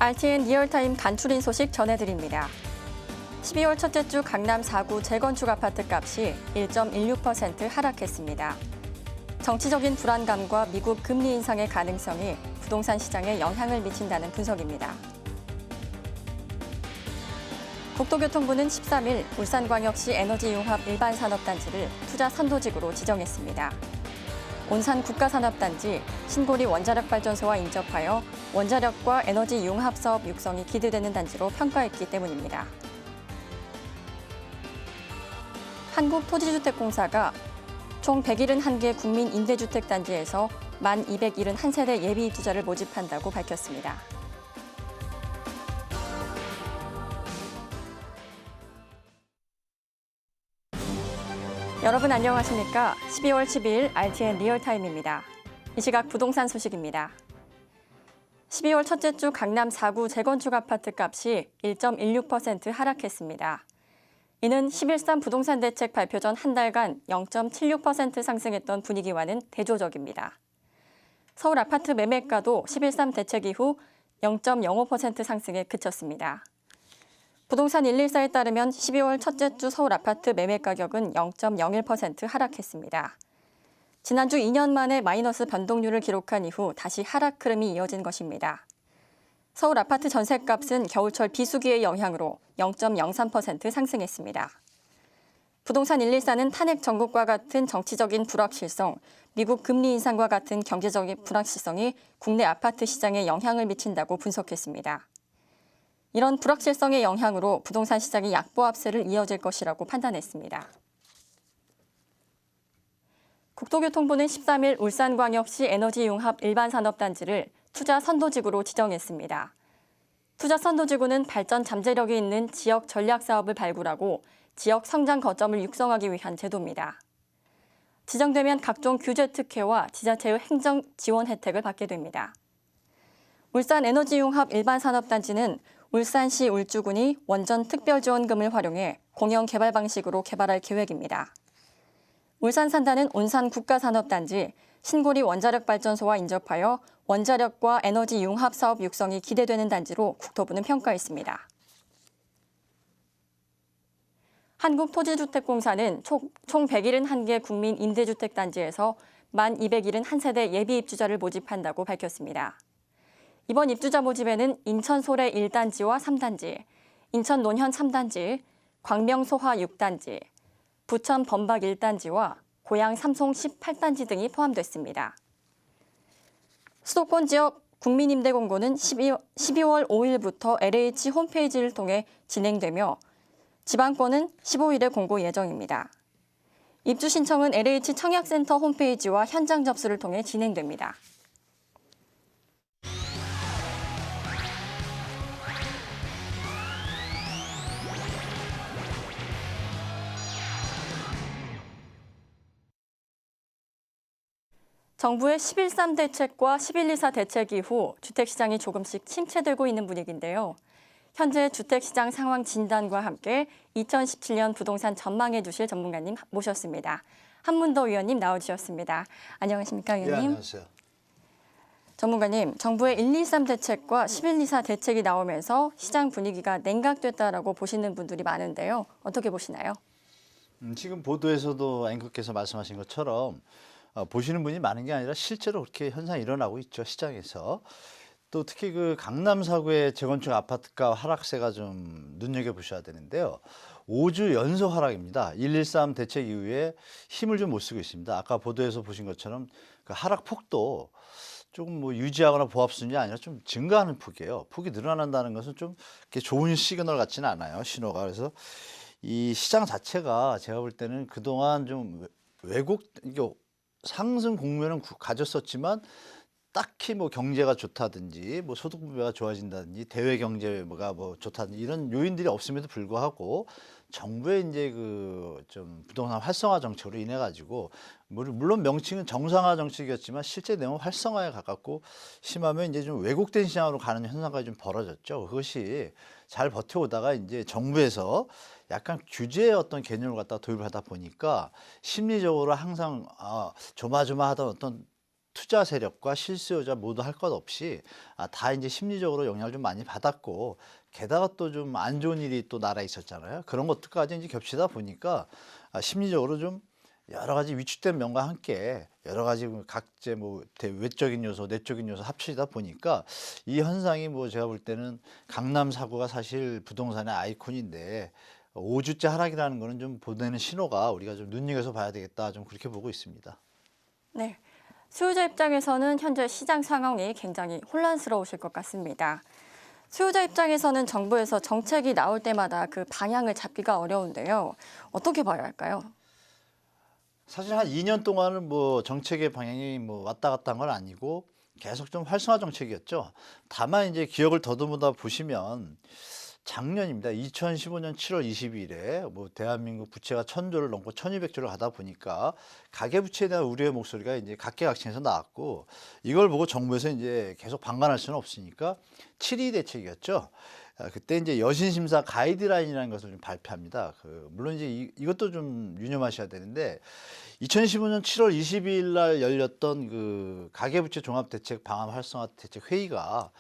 RTN 리얼타임 간추린 소식 전해드립니다. 12월 첫째 주 강남 4구 재건축 아파트 값이 1.16% 하락했습니다. 정치적인 불안감과 미국 금리 인상의 가능성이 부동산 시장에 영향을 미친다는 분석입니다. 국토교통부는 13일 울산광역시 에너지융합 일반산업단지를 투자 선도직으로 지정했습니다. 온산 국가산업단지 신고리 원자력발전소와 인접하여 원자력과 에너지 융합 사업 육성이 기대되는 단지로 평가했기 때문입니다. 한국토지주택공사가 총 171개 국민 임대주택단지에서 1,271세대 예비 입주자를 모집한다고 밝혔습니다. 여러분 안녕하십니까? 12월 12일 RTN 리얼타임입니다. 이 시각 부동산 소식입니다. 12월 첫째 주 강남 4구 재건축 아파트 값이 1.16% 하락했습니다. 이는 11.3 부동산 대책 발표 전 한 달간 0.76% 상승했던 분위기와는 대조적입니다. 서울 아파트 매매가도 11.3 대책 이후 0.05% 상승에 그쳤습니다. 부동산 114에 따르면 12월 첫째 주 서울 아파트 매매 가격은 0.01% 하락했습니다. 지난주 2년 만에 마이너스 변동률을 기록한 이후 다시 하락 흐름이 이어진 것입니다. 서울 아파트 전셋값은 겨울철 비수기의 영향으로 0.03% 상승했습니다. 부동산 114는 탄핵 정국과 같은 정치적인 불확실성, 미국 금리 인상과 같은 경제적인 불확실성이 국내 아파트 시장에 영향을 미친다고 분석했습니다. 이런 불확실성의 영향으로 부동산 시장이 약보합세를 이어질 것이라고 판단했습니다. 국토교통부는 13일 울산광역시 에너지융합 일반산업단지를 투자 선도직으로 지정했습니다. 투자 선도지구는 발전 잠재력이 있는 지역 전략 사업을 발굴하고 지역 성장 거점을 육성하기 위한 제도입니다. 지정되면 각종 규제 특혜와 지자체의 행정 지원 혜택을 받게 됩니다. 울산 에너지융합 일반산업단지는 울산시 울주군이 원전 특별지원금을 활용해 공영 개발 방식으로 개발할 계획입니다. 울산 산단은 온산 국가산업단지 신고리 원자력발전소와 인접하여 원자력과 에너지 융합 사업 육성이 기대되는 단지로 국토부는 평가했습니다. 한국토지주택공사는 총 171개 국민 임대주택단지에서 1,271세대 예비 입주자를 모집한다고 밝혔습니다. 이번 입주자 모집에는 인천 소래 1단지와 3단지, 인천 논현 3단지, 광명 소화 6단지, 부천 범박 1단지와 고양 삼송 18단지 등이 포함됐습니다. 수도권 지역 국민임대 공고는 12월 5일부터 LH 홈페이지를 통해 진행되며 지방권은 15일에 공고 예정입니다. 입주 신청은 LH 청약센터 홈페이지와 현장 접수를 통해 진행됩니다. 정부의 11.3 대책과 11.24 대책 이후 주택시장이 조금씩 침체되고 있는 분위기인데요. 현재 주택시장 상황 진단과 함께 2017년 부동산 전망해 주실 전문가님 모셨습니다. 한문더 위원님 나와주셨습니다. 안녕하십니까, 위원님? 네, 안녕하세요. 전문가님, 정부의 1.23 대책과 11.24 대책이 나오면서 시장 분위기가 냉각됐다라고 보시는 분들이 많은데요. 어떻게 보시나요? 지금 보도에서도 앵커께서 말씀하신 것처럼 보시는 분이 많은 게 아니라 실제로 그렇게 현상이 일어나고 있죠, 시장에서. 또 특히 그 강남 4구의 재건축 아파트가 하락세가 좀 눈여겨보셔야 되는데요. 5주 연속 하락입니다. 1.13 대책 이후에 힘을 좀 못 쓰고 있습니다. 아까 보도에서 보신 것처럼 그 하락 폭도 조금 뭐 유지하거나 보합 수준이 아니라 좀 증가하는 폭이에요. 폭이 늘어난다는 것은 좀 이렇게 좋은 시그널 같지는 않아요, 신호가. 그래서 이 시장 자체가 제가 볼 때는 그동안 좀 상승 국면은 가졌었지만 딱히 뭐 경제가 좋다든지 뭐 소득 분배가 좋아진다든지 대외 경제가 뭐 좋다든지 이런 요인들이 없음에도 불구하고 정부의 이제 그 좀 부동산 활성화 정책으로 인해 가지고 물론 명칭은 정상화 정책이었지만 실제 내용은 활성화에 가깝고 심하면 이제 좀 왜곡된 시장으로 가는 현상까지 좀 벌어졌죠. 그것이 잘 버텨오다가 이제 정부에서 약간 규제의 어떤 개념을 갖다 도입을 하다 보니까 심리적으로 항상 조마조마하던 어떤 투자 세력과 실수요자 모두 할 것 없이 다 이제 심리적으로 영향을 좀 많이 받았고, 게다가 또 좀 안 좋은 일이 또 나라에 있었잖아요. 그런 것들까지 이제 겹치다 보니까 심리적으로 좀 여러 가지 위축된 면과 함께 여러 가지 각제 뭐 외적인 요소, 내적인 요소 합치다 보니까 이 현상이 뭐 제가 볼 때는 강남 사구가 사실 부동산의 아이콘인데 5주째 하락이라는 거는 좀 보내는 신호가 우리가 좀 눈여겨서 봐야 되겠다, 좀 그렇게 보고 있습니다. 네. 수요자 입장에서는 현재 시장 상황이 굉장히 혼란스러우실 것 같습니다. 수요자 입장에서는 정부에서 정책이 나올 때마다 그 방향을 잡기가 어려운데요. 어떻게 봐야 할까요? 사실 한 2년 동안은 뭐 정책의 방향이 뭐 왔다 갔다 한 건 아니고 계속 좀 활성화 정책이었죠. 다만 이제 기억을 더듬어다 보시면 작년입니다. 2015년 7월 22일에 뭐 대한민국 부채가 1,000조를 넘고 1,200조를 가다 보니까 가계부채에 대한 우려의 목소리가 이제 각계각층에서 나왔고, 이걸 보고 정부에서 이제 계속 방관할 수는 없으니까 7.2 대책이었죠. 그때 이제 여신심사 가이드라인이라는 것을 좀 발표합니다. 물론 이제 이것도 좀 유념하셔야 되는데, 2015년 7월 22일 날 열렸던 그 가계부채 종합대책 방안 활성화 대책 회의가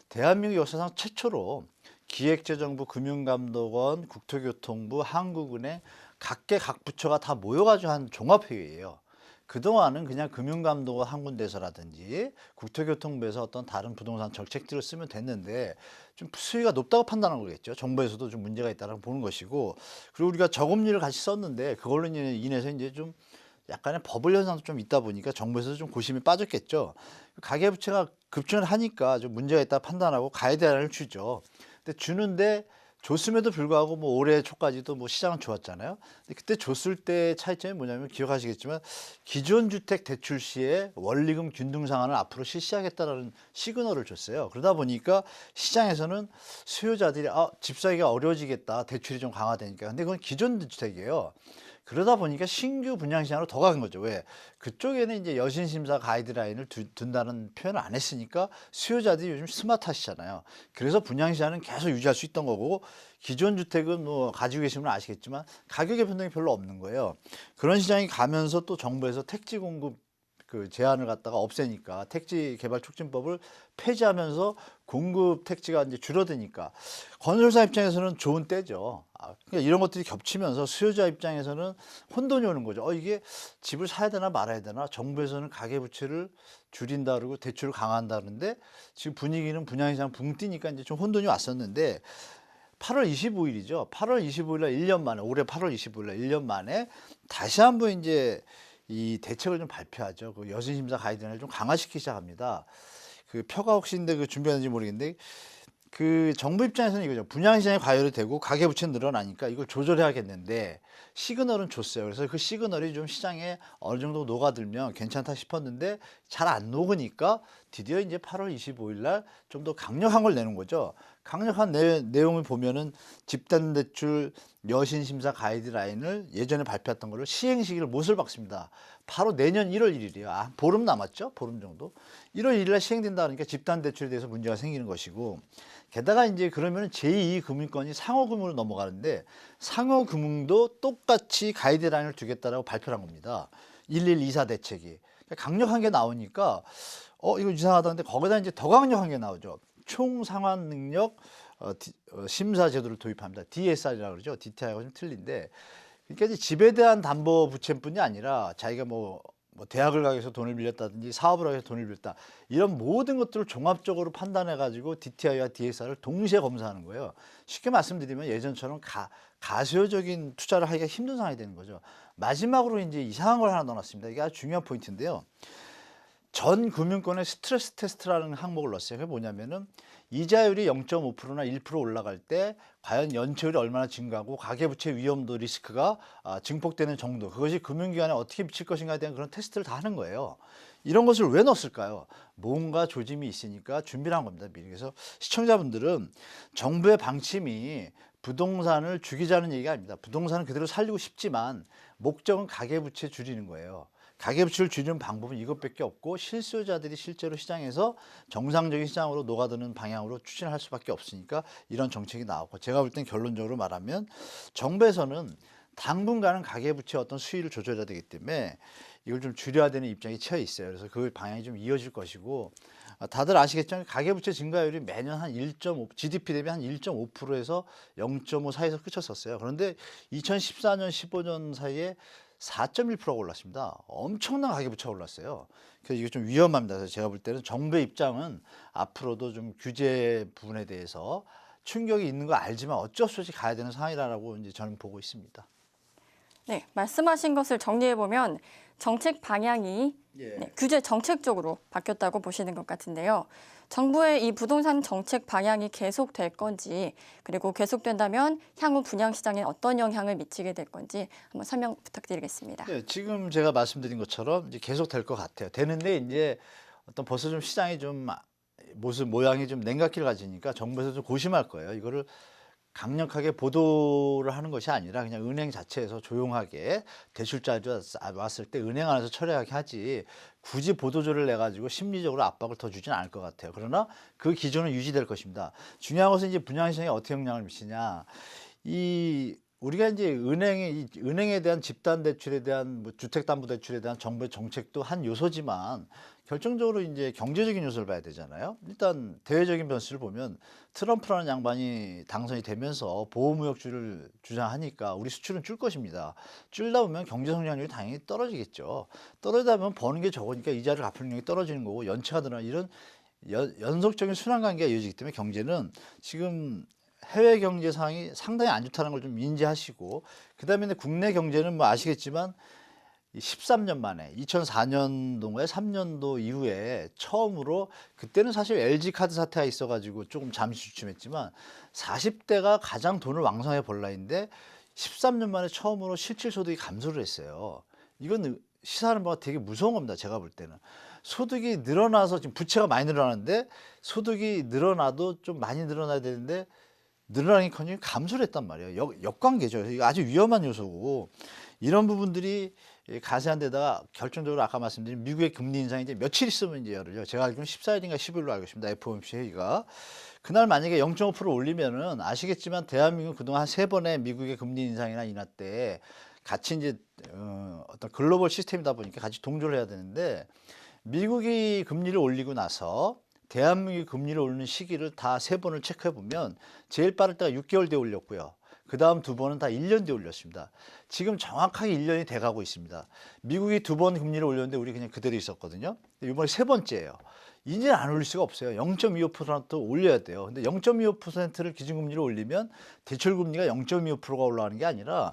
대한민국 역사상 최초로 기획재정부, 금융감독원, 국토교통부, 한국은행 각계 각 부처가 다 모여가지고 한 종합회의예요. 그동안은 그냥 금융감독원 한 군데서라든지 국토교통부에서 어떤 다른 부동산 정책들을 쓰면 됐는데 좀 수위가 높다고 판단한 거겠죠. 정부에서도 좀 문제가 있다고 보는 것이고, 그리고 우리가 저금리를 같이 썼는데 그걸로 인해서 이제 좀 약간의 버블 현상도 좀 있다 보니까 정부에서도 좀 고심이 빠졌겠죠. 가계부채가 급증을 하니까 좀 문제가 있다 판단하고 가이드라인을 주죠. 근데 주는데 줬음에도 불구하고 뭐 올해 초까지도 뭐 시장은 좋았잖아요. 근데 그때 줬을 때 차이점이 뭐냐면 기억하시겠지만 기존 주택 대출 시에 원리금 균등 상한을 앞으로 실시하겠다라는 시그널을 줬어요. 그러다 보니까 시장에서는 수요자들이 집 사기가 어려워지겠다, 대출이 좀 강화되니까. 근데 그건 기존 주택이에요. 그러다 보니까 신규 분양시장으로 더 간 거죠. 왜? 그쪽에는 이제 여신심사 가이드라인을 둔다는 표현을 안 했으니까 수요자들이 요즘 스마트하시잖아요. 그래서 분양시장은 계속 유지할 수 있던 거고, 기존 주택은 뭐 가지고 계시면 아시겠지만 가격의 변동이 별로 없는 거예요. 그런 시장이 가면서 또 정부에서 택지 공급 그 제한을 갖다가 없애니까 택지 개발 촉진법을 폐지하면서 공급 택지가 이제 줄어드니까 건설사 입장에서는 좋은 때죠. 그러니까 이런 것들이 겹치면서 수요자 입장에서는 혼돈이 오는 거죠. 이게 집을 사야 되나 말아야 되나? 정부에서는 가계부채를 줄인다 그러고 대출을 강화한다는데 지금 분위기는 분양시장 붕 뛰니까 이제 좀 혼돈이 왔었는데, 8월 25일이죠. 8월 25일 날 1년 만에, 올해 8월 25일 날 1년 만에 다시 한번 이제 이 대책을 좀 발표하죠. 그 여신심사 가이드라인을 좀 강화시키기 시작합니다. 그 표가 혹시 근데 그 준비하는지 모르겠는데, 그 정부 입장에서는 이거죠. 분양시장이 과열이 되고 가계부채 늘어나니까 이걸 조절해야겠는데 시그널은 줬어요. 그래서 그 시그널이 좀 시장에 어느 정도 녹아들면 괜찮다 싶었는데 잘 안 녹으니까 드디어 이제 8월 25일 날 좀 더 강력한 걸 내는 거죠. 강력한 내용을 보면은 집단대출 여신심사 가이드라인을 예전에 발표했던 거를 시행 시기를 못을 박습니다. 바로 내년 1월 1일이에요. 보름 남았죠? 보름 정도. 1월 1일 날 시행된다 그러니까 집단대출에 대해서 문제가 생기는 것이고, 게다가 이제 그러면 제2금융권이 상호금융으로 넘어가는데 상호금융도 똑같이 가이드라인을 두겠다라고 발표를 한 겁니다. 1124 대책이. 그러니까 강력한 게 나오니까 이거 이상하다는데 거기다 이제 더 강력한 게 나오죠. 총상환 능력 심사 제도를 도입합니다. DSR이라고 그러죠. DTI하고 좀 틀린데, 그러니까 이제 집에 대한 담보 부채뿐이 아니라 자기가 뭐 대학을 가기 위해서 돈을 빌렸다든지 사업을 하기 위해서 돈을 빌렸다, 이런 모든 것들을 종합적으로 판단해 가지고 DTI와 DSR을 동시에 검사하는 거예요. 쉽게 말씀드리면 예전처럼 가수요적인 투자를 하기가 힘든 상황이 되는 거죠. 마지막으로 이제 이상한 걸 하나 넣어놨습니다. 이게 아주 중요한 포인트인데요. 전 금융권에 스트레스 테스트라는 항목을 넣었어요. 그게 뭐냐면은 이자율이 0.5%나 1% 올라갈 때 과연 연체율이 얼마나 증가하고 가계부채 위험도 리스크가 증폭되는 정도, 그것이 금융기관에 어떻게 미칠 것인가에 대한 그런 테스트를 다 하는 거예요. 이런 것을 왜 넣었을까요? 뭔가 조짐이 있으니까 준비를 한 겁니다, 미리. 그래서 시청자분들은 정부의 방침이 부동산을 죽이자는 얘기가 아닙니다. 부동산은 그대로 살리고 싶지만 목적은 가계부채 줄이는 거예요. 가계부채를 줄이는 방법은 이것밖에 없고, 실수요자들이 실제로 시장에서 정상적인 시장으로 녹아드는 방향으로 추진할 수밖에 없으니까 이런 정책이 나왔고, 제가 볼 땐 결론적으로 말하면 정부에서는 당분간은 가계부채 어떤 수위를 조절해야 되기 때문에 이걸 좀 줄여야 되는 입장에 처해 있어요. 그래서 그 방향이 좀 이어질 것이고 다들 아시겠지만 가계부채 증가율이 매년 한 1.5, GDP 대비 한 1.5%에서 0.5 사이에서 그쳤었어요. 그런데 2014년, 15년 사이에 4.1%가 올랐습니다. 엄청난 가계부채가 올랐어요. 그래서 이게 좀 위험합니다. 그래서 제가 볼 때는 정부의 입장은 앞으로도 좀 규제 부분에 대해서 충격이 있는 거 알지만 어쩔 수 없이 가야 되는 상황이라고 이제 저는 보고 있습니다. 네, 말씀하신 것을 정리해 보면 정책 방향이 규제 정책 쪽으로 바뀌었다고 보시는 것 같은데요. 정부의 이 부동산 정책 방향이 계속될 건지, 그리고 계속된다면 향후 분양 시장에 어떤 영향을 미치게 될 건지 한번 설명 부탁드리겠습니다. 네, 지금 제가 말씀드린 것처럼 이제 계속 될 것 같아요. 되는데 이제 어떤 벌써 좀 시장이 좀 모양이 좀 냉각기를 가지니까 정부에서 좀 고심할 거예요. 이거를 강력하게 보도를 하는 것이 아니라 그냥 은행 자체에서 조용하게 대출자들이 왔을 때 은행 안에서 처리하게 하지 굳이 보도조를 내 가지고 심리적으로 압박을 더 주지는 않을 것 같아요. 그러나 그 기조는 유지될 것입니다. 중요한 것은 이제 분양시장에 어떻게 영향을 미치냐. 우리가 이제 은행에 대한 집단 대출에 대한 뭐 주택담보대출에 대한 정부의 정책도 한 요소지만 결정적으로 이제 경제적인 요소를 봐야 되잖아요. 일단 대외적인 변수를 보면 트럼프라는 양반이 당선이 되면서 보호무역주를 주장하니까 우리 수출은 줄 것입니다. 줄다 보면 경제 성장률이 당연히 떨어지겠죠. 떨어지다 보면 버는 게 적으니까 이자를 갚을 능력이 떨어지는 거고 연체가 늘어나 이런 연속적인 순환 관계가 이어지기 때문에 경제는 지금 해외 경제 상황이 상당히 안 좋다는 걸 좀 인지하시고 그다음에 국내 경제는 뭐 아시겠지만 13년 만에 2004년도에 3년도 이후에 처음으로 그때는 사실 LG 카드 사태가 있어가지고 조금 잠시 주춤했지만 40대가 가장 돈을 왕성하게 벌 나이인데 13년 만에 처음으로 실질 소득이 감소를 했어요. 이건 시사하는 바가 되게 무서운 겁니다. 제가 볼 때는 소득이 늘어나서 지금 부채가 많이 늘어나는데 소득이 늘어나도 좀 많이 늘어나야 되는데 늘어나기커녕 감소를 했단 말이에요. 역관계죠. 이거 아주 위험한 요소고 이런 부분들이 가세한 데다가 결정적으로 아까 말씀드린 미국의 금리 인상이 이제 며칠 있으면 이제 열어요. 제가 알기로는 14일인가 15일로 알고 있습니다. FOMC 회의가. 그날 만약에 0.5% 올리면은 아시겠지만 대한민국은 그동안 한 3번의 미국의 금리 인상이나 인하 때 같이 이제 어떤 글로벌 시스템이다 보니까 같이 동조를 해야 되는데 미국이 금리를 올리고 나서 대한민국이 금리를 올리는 시기를 다 3번을 체크해 보면 제일 빠를 때가 6개월 뒤에 올렸고요. 그 다음 2번은 다 1년 뒤에 올렸습니다. 지금 정확하게 1년이 돼가고 있습니다. 미국이 2번 금리를 올렸는데 우리 그냥 그대로 있었거든요. 이번에 3번째예요. 이제 안 올릴 수가 없어요. 0.25% 올려야 돼요. 근데 0.25%를 기준금리로 올리면 대출금리가 0.25%가 올라가는 게 아니라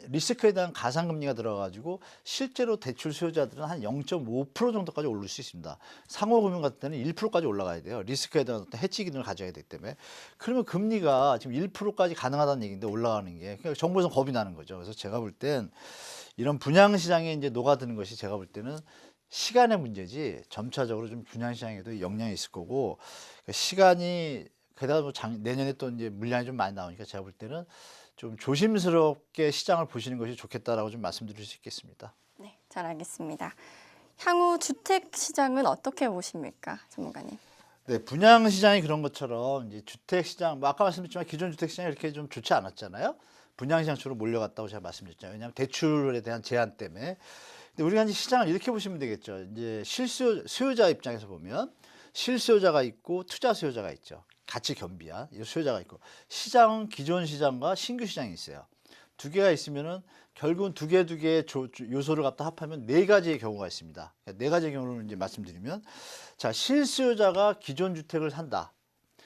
리스크에 대한 가상금리가 들어가지고 실제로 대출 수요자들은 한 0.5% 정도까지 오를 수 있습니다. 상호금융 같은 때는 1%까지 올라가야 돼요. 리스크에 대한 어떤 해지 기능을 가져야 되기 때문에. 그러면 금리가 지금 1%까지 가능하다는 얘기인데 올라가는 게 그러니까 정부에서 겁이 나는 거죠. 그래서 제가 볼 땐 이런 분양시장에 이제 녹아드는 것이 제가 볼 때는 시간의 문제지 점차적으로 좀 분양시장에도 영향이 있을 거고 시간이 게다가 뭐 내년에 또 이제 물량이 좀 많이 나오니까 제가 볼 때는 좀 조심스럽게 시장을 보시는 것이 좋겠다라고 좀 말씀드릴 수 있겠습니다. 네, 잘 알겠습니다. 향후 주택 시장은 어떻게 보십니까, 전문가님? 네, 분양 시장이 그런 것처럼 이제 주택 시장, 뭐 아까 말씀드렸지만 기존 주택 시장이 이렇게 좀 좋지 않았잖아요. 분양 시장 쪽으로 몰려갔다고 제가 말씀드렸잖아요. 왜냐하면 대출에 대한 제한 때문에. 근데 우리가 이제 시장을 이렇게 보시면 되겠죠. 이제 수요자 입장에서 보면 실수요자가 있고 투자 수요자가 있죠. 같이 겸비한 수요자가 있고 시장은 기존 시장과 신규 시장이 있어요. 두 개가 있으면은 결국은 두 개의 요소를 갖다 합하면 4가지의 경우가 있습니다. 4가지의 경우를 이제 말씀드리면 자, 실수요자가 기존 주택을 산다.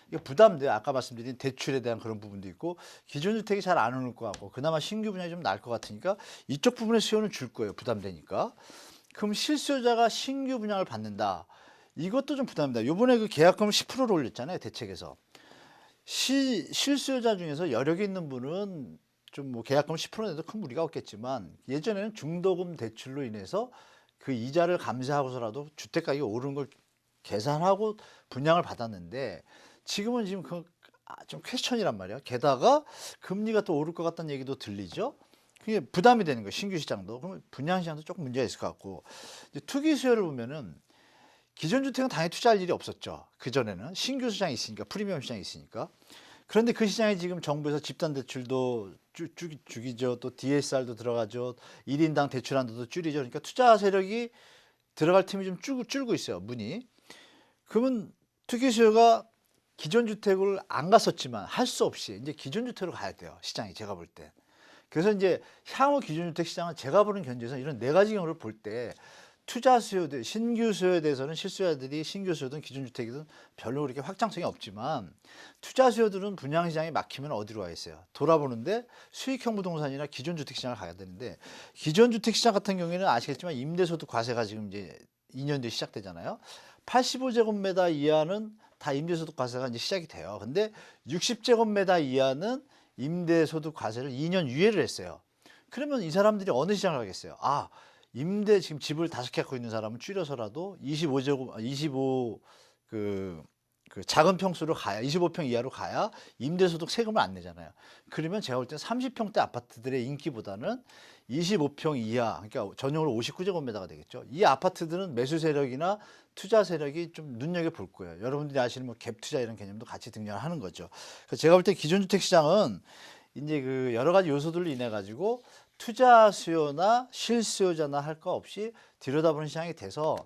이게 부담돼요. 아까 말씀드린 대출에 대한 그런 부분도 있고 기존 주택이 잘 안 오를 것 같고 그나마 신규 분양이 좀 나을 것 같으니까 이쪽 부분의 수요는 줄 거예요. 부담되니까. 그럼 실수요자가 신규 분양을 받는다. 이것도 좀 부담입니다. 이번에 그 계약금을 10%로 올렸잖아요. 대책에서. 실수요자 중에서 여력이 있는 분은 좀 뭐 계약금 10% 내도 큰 무리가 없겠지만 예전에는 중도금 대출로 인해서 그 이자를 감세하고서라도 주택 가격이 오르는 걸 계산하고 분양을 받았는데 지금은 지금 좀 퀘스천이란 말이야. 게다가 금리가 또 오를 것 같다는 얘기도 들리죠. 그게 부담이 되는 거예요. 신규 시장도. 그러면 분양 시장도 조금 문제가 있을 것 같고 이제 투기 수요를 보면은 기존 주택은 당연히 투자할 일이 없었죠. 그전에는 신규 시장이 있으니까 프리미엄 시장이 있으니까. 그런데 그 시장에 지금 정부에서 집단 대출도 죽이죠. 또 DSR도 들어가죠. 1인당 대출 한도도 줄이죠. 그러니까 투자 세력이 들어갈 틈이 좀 줄고 있어요. 문이. 그러면 투기 수요가 기존 주택을 안 갔었지만 할 수 없이 이제 기존 주택으로 가야 돼요. 시장이 제가 볼 때. 그래서 이제 향후 기존 주택 시장은 제가 보는 견지에서 이런 네 가지 경우를 볼 때 투자 수요들, 신규 수요에 대해서는 실수요자들이 신규 수요든 기존 주택이든 별로 그렇게 확장성이 없지만 투자 수요들은 분양 시장이 막히면 어디로 가겠어요? 돌아보는데 수익형 부동산이나 기존 주택 시장을 가야 되는데 기존 주택 시장 같은 경우에는 아시겠지만 임대소득 과세가 지금 이제 2년 뒤에 시작되잖아요. 85제곱미터 이하는 다 임대소득 과세가 이제 시작이 돼요. 근데 60제곱미터 이하는 임대소득 과세를 2년 유예를 했어요. 그러면 이 사람들이 어느 시장을 가겠어요? 아, 임대 지금 집을 5개 갖고 있는 사람은 줄여서라도 25 그 작은 평수로 가야 25평 이하로 가야 임대소득 세금을 안 내잖아요. 그러면 제가 볼 때 30평대 아파트들의 인기보다는 25평 이하, 그러니까 전용으로 59제곱미터가 되겠죠. 이 아파트들은 매수 세력이나 투자 세력이 좀 눈여겨볼 거예요. 여러분들이 아시는 뭐 갭 투자 이런 개념도 같이 등장하는 거죠. 그래서 제가 볼 때 기존 주택 시장은 이제 그 여러 가지 요소들로 인해 가지고 투자 수요나 실수요자나 할 거 없이 들여다보는 시장이 돼서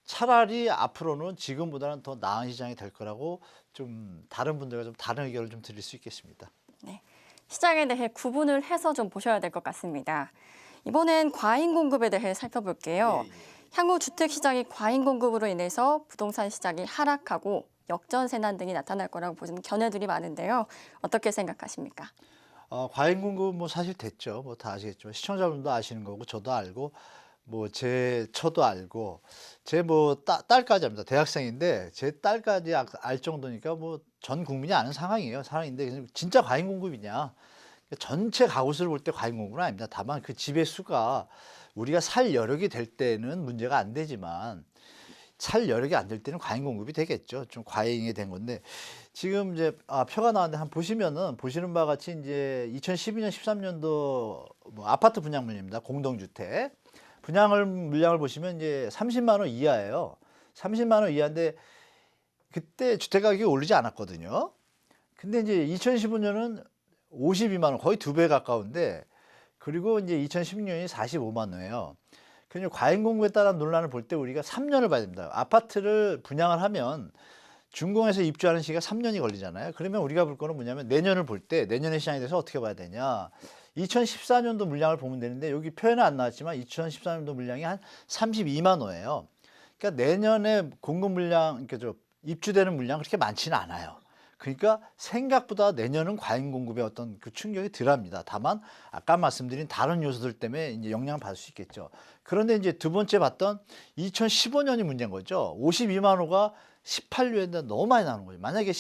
차라리 앞으로는 지금보다는 더 나은 시장이 될 거라고 좀 다른 분들과 좀 다른 의견을 좀 드릴 수 있겠습니다. 네, 시장에 대해 구분을 해서 좀 보셔야 될 것 같습니다. 이번엔 과잉 공급에 대해 살펴볼게요. 향후 주택 시장이 과잉 공급으로 인해서 부동산 시장이 하락하고 역전세난 등이 나타날 거라고 보시는 견해들이 많은데요. 어떻게 생각하십니까? 과잉 공급 뭐 사실 됐죠. 뭐 다 아시겠지만 시청자분도 아시는 거고 저도 알고 뭐 저도 알고 제 뭐 딸까지 합니다. 대학생인데 제 딸까지 알 정도니까 뭐 전 국민이 아는 상황이에요. 상황인데 진짜 과잉 공급이냐? 전체 가구수를 볼 때 과잉 공급은 아닙니다. 다만 그 집의 수가 우리가 살 여력이 될 때는 문제가 안 되지만 살 여력이 안 될 때는 과잉 공급이 되겠죠. 좀 과잉이 된 건데 지금 이제 표가 나왔는데 한번 보시면은 보시는 바와 같이 이제 2012년 13년도 뭐 아파트 분양 물량입니다. 공동주택 분양을 물량을 보시면 이제 30만 원 이하예요. 30만 원 이하인데 그때 주택 가격이 오르지 않았거든요. 근데 이제 2015년은 52만 원, 거의 2배 가까운데 그리고 이제 2016년이 45만 원이에요. 그러니까 과잉 공급에 따른 논란을 볼 때 우리가 3년을 봐야 됩니다. 아파트를 분양을 하면 준공에서 입주하는 시기가 3년이 걸리잖아요. 그러면 우리가 볼 거는 뭐냐면 내년을 볼 때 내년의 시장에 대해서 어떻게 봐야 되냐. 2014년도 물량을 보면 되는데 여기 표현은 안 나왔지만 2014년도 물량이 한 32만 호예요. 그러니까 내년에 공급 물량, 그러니까 입주되는 물량 그렇게 많지는 않아요. 그러니까 생각보다 내년은 과잉 공급의 어떤 그 충격이 덜합니다. 다만 아까 말씀드린 다른 요소들 때문에 이제 영향을 받을 수 있겠죠. 그런데 이제 두 번째 봤던 2015년이 문제인 거죠. 52만 호가 18년도에 너무 많이 나오는 거죠. 만약에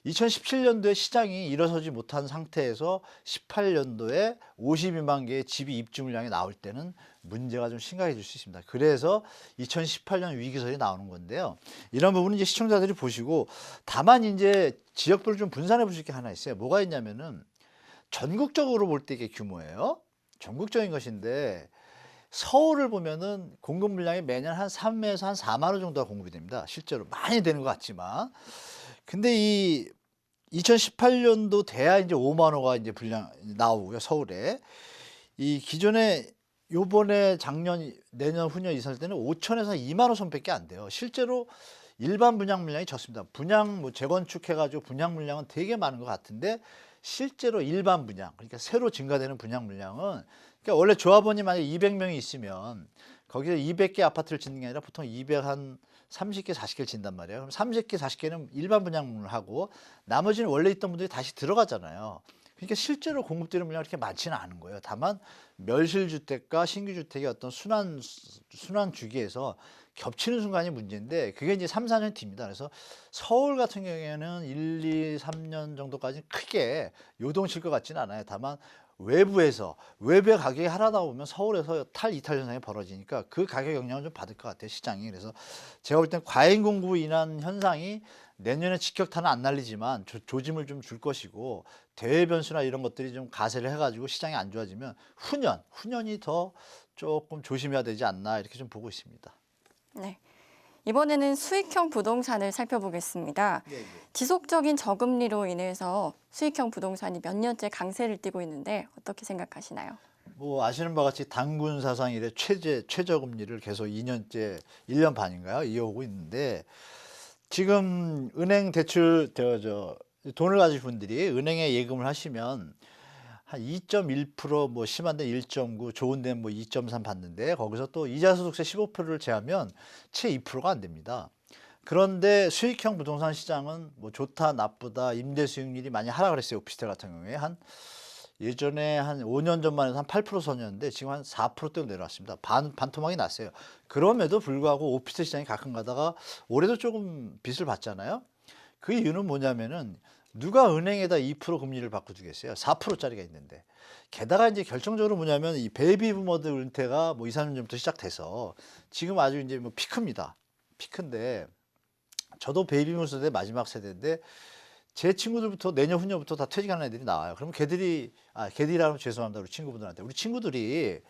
2017년도에 시장이 일어서지 못한 상태에서 18년도에 52만 개의 집이 입주 물량이 나올 때는 문제가 좀 심각해질 수 있습니다. 그래서 2018년 위기설이 나오는 건데요. 이런 부분은 이제 시청자들이 보시고 다만 이제 지역별로 좀 분산해 보실 게 하나 있어요. 뭐가 있냐면은 전국적으로 볼 때 이게 규모예요. 전국적인 것인데 서울을 보면은 공급 물량이 매년 한 3에서 한 4만 호 정도가 공급이 됩니다. 실제로 많이 되는 것 같지만. 근데 이 2018년도 돼야 이제 5만 호가 이제 분량 나오고요, 서울에. 이 기존에 요번에 작년, 내년, 후년 있을 때는 5천에서 2만 호 선밖에 안 돼요. 실제로 일반 분양 물량이 적습니다. 분양 뭐 재건축해가지고 분양 물량은 되게 많은 것 같은데 실제로 일반 분양, 그러니까 새로 증가되는 분양 물량은 그러니까 원래 조합원이 만약에 200명이 있으면 거기서 200개 아파트를 짓는 게 아니라 보통 200한 30개, 40개를 짓단 말이에요. 그럼 30개, 40개는 일반 분양을 하고 나머지는 원래 있던 분들이 다시 들어가잖아요. 그러니까 실제로 공급되는 물량이 그렇게 많지는 않은 거예요. 다만 멸실주택과 신규주택의 어떤 순환 주기에서 겹치는 순간이 문제인데 그게 이제 3, 4년 뒤입니다. 그래서 서울 같은 경우에는 1, 2, 3년 정도까지는 크게 요동칠 것 같지는 않아요. 다만 외부의 가격이 하락하다 보면 서울에서 이탈 현상이 벌어지니까 그 가격 영향을 좀 받을 것 같아요, 시장이. 그래서 제가 볼 땐 과잉 공급으로 인한 현상이 내년에 직격탄은 안 날리지만 조짐을 좀 줄 것이고 대외 변수나 이런 것들이 좀 가세를 해가지고 시장이 안 좋아지면 후년이 더 조금 조심해야 되지 않나 이렇게 좀 보고 있습니다. 네. 이번에는 수익형 부동산을 살펴보겠습니다. 지속적인 저금리로 인해서 수익형 부동산이 몇 년째 강세를 띠고 있는데 어떻게 생각하시나요? 뭐 아시는 바와 같이 단군 사상 이래 최저금리를 계속 2년째, 1년 반인가요? 이어오고 있는데 지금 은행 대출 돈을 가진 분들이 은행에 예금을 하시면 한 2.1%, 뭐 심한데 1.9, 좋은 데는 뭐 2.3 받는데 거기서 또 이자 소득세 15%를 제하면 채 2%가 안 됩니다. 그런데 수익형 부동산 시장은 뭐 좋다 나쁘다 임대 수익률이 많이 하락을 했어요. 오피스텔 같은 경우에 예전에 한 5년 전만 해도 한 8% 선이었는데 지금 한 4%대로 내려왔습니다. 반토막이 났어요. 그럼에도 불구하고 오피스텔 시장이 가끔 가다가 올해도 조금 빚을 받잖아요. 그 이유는 뭐냐면은 누가 은행에다 2% 금리를 받고 주겠어요? 4%짜리가 있는데. 게다가 이제 결정적으로 뭐냐면 이 베이비 부머들 은퇴가 뭐 2, 3년 전부터 시작돼서 지금 아주 이제 뭐 피크입니다. 피크인데 저도 베이비 부머 세대 마지막 세대인데 제 친구들부터 내년 후년부터 다 퇴직하는 애들이 나와요. 그러면 걔들이라면 죄송합니다. 우리 친구분들한테. 우리 친구들이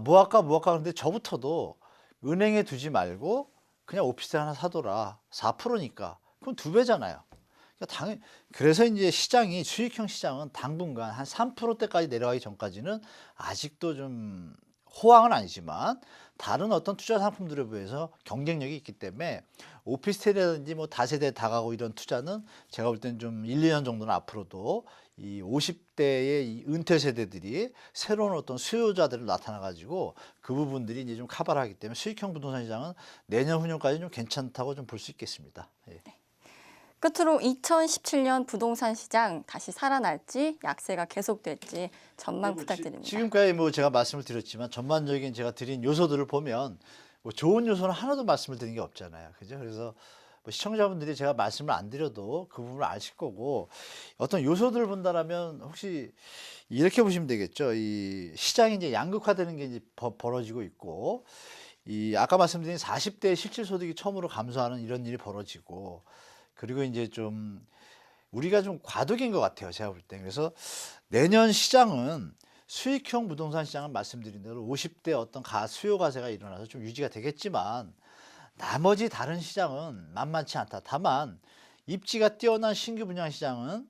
뭐 할까 근데 저부터도 은행에 두지 말고 그냥 오피스텔 하나 사둬라. 4%니까. 그럼 2배잖아요. 그래서 이제 수익형 시장은 당분간 한 3%대까지 내려가기 전까지는 아직도 좀 호황은 아니지만 다른 어떤 투자 상품들에 비해서 경쟁력이 있기 때문에 오피스텔이라든지 뭐 다세대 다가구 이런 투자는 제가 볼 때는 좀 1, 2년 정도는 앞으로도 이 50대의 이 은퇴 세대들이 새로운 어떤 수요자들을 나타나 가지고 그 부분들이 이제 좀 커버를 하기 때문에 수익형 부동산 시장은 내년 후년까지 좀 괜찮다고 좀 볼 수 있겠습니다. 예. 끝으로 2017년 부동산 시장 다시 살아날지 약세가 계속될지 전망 부탁드립니다. 지금까지 뭐 제가 말씀을 드렸지만 전반적인 제가 드린 요소들을 보면 뭐 좋은 요소는 하나도 말씀을 드린 게 없잖아요. 그죠? 그래서 뭐 시청자분들이 제가 말씀을 안 드려도 그 부분을 아실 거고 어떤 요소들을 본다라면 혹시 이렇게 보시면 되겠죠. 이 시장이 이제 양극화되는 게 이제 벌어지고 있고 이 아까 말씀드린 40대 실질 소득이 처음으로 감소하는 이런 일이 벌어지고 그리고 이제 좀 우리가 좀 과도기인 것 같아요. 제가 볼 때. 그래서 내년 시장은 수익형 부동산 시장은 말씀드린 대로 50대 어떤 수요 가세가 일어나서 좀 유지가 되겠지만 나머지 다른 시장은 만만치 않다. 다만 입지가 뛰어난 신규 분양 시장은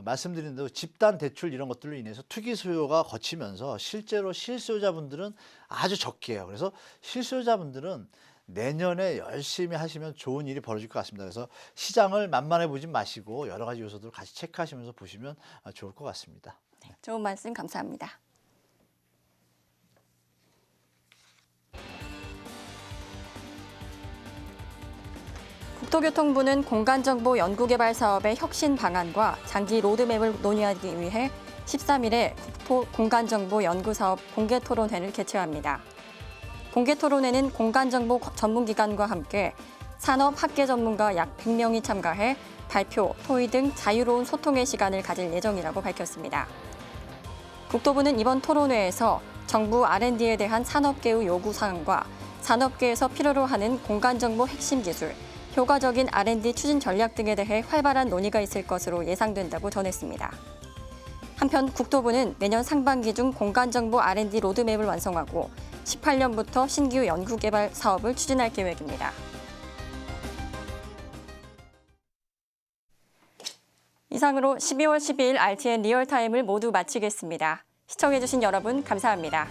말씀드린 대로 집단 대출 이런 것들로 인해서 투기 수요가 거치면서 실제로 실수요자분들은 아주 적게요. 그래서 실수요자분들은 내년에 열심히 하시면 좋은 일이 벌어질 것 같습니다. 그래서 시장을 만만해 보지 마시고 여러 가지 요소들을 같이 체크하시면서 보시면 좋을 것 같습니다. 좋은 말씀 감사합니다. 국토교통부는 공간정보 연구개발 사업의 혁신 방안과 장기 로드맵을 논의하기 위해 13일에 국토 공간정보 연구사업 공개토론회를 개최합니다. 공개토론회는 공간정보 전문기관과 함께 산업 학계 전문가 약 100명이 참가해 발표, 토의 등 자유로운 소통의 시간을 가질 예정이라고 밝혔습니다. 국토부는 이번 토론회에서 정부 R&D에 대한 산업계의 요구사항과 산업계에서 필요로 하는 공간정보 핵심 기술, 효과적인 R&D 추진 전략 등에 대해 활발한 논의가 있을 것으로 예상된다고 전했습니다. 한편 국토부는 내년 상반기 중 공간정보 R&D 로드맵을 완성하고 18년부터 신규 연구개발 사업을 추진할 계획입니다. 이상으로 12월 12일 RTN 리얼타임을 모두 마치겠습니다. 시청해주신 여러분 감사합니다.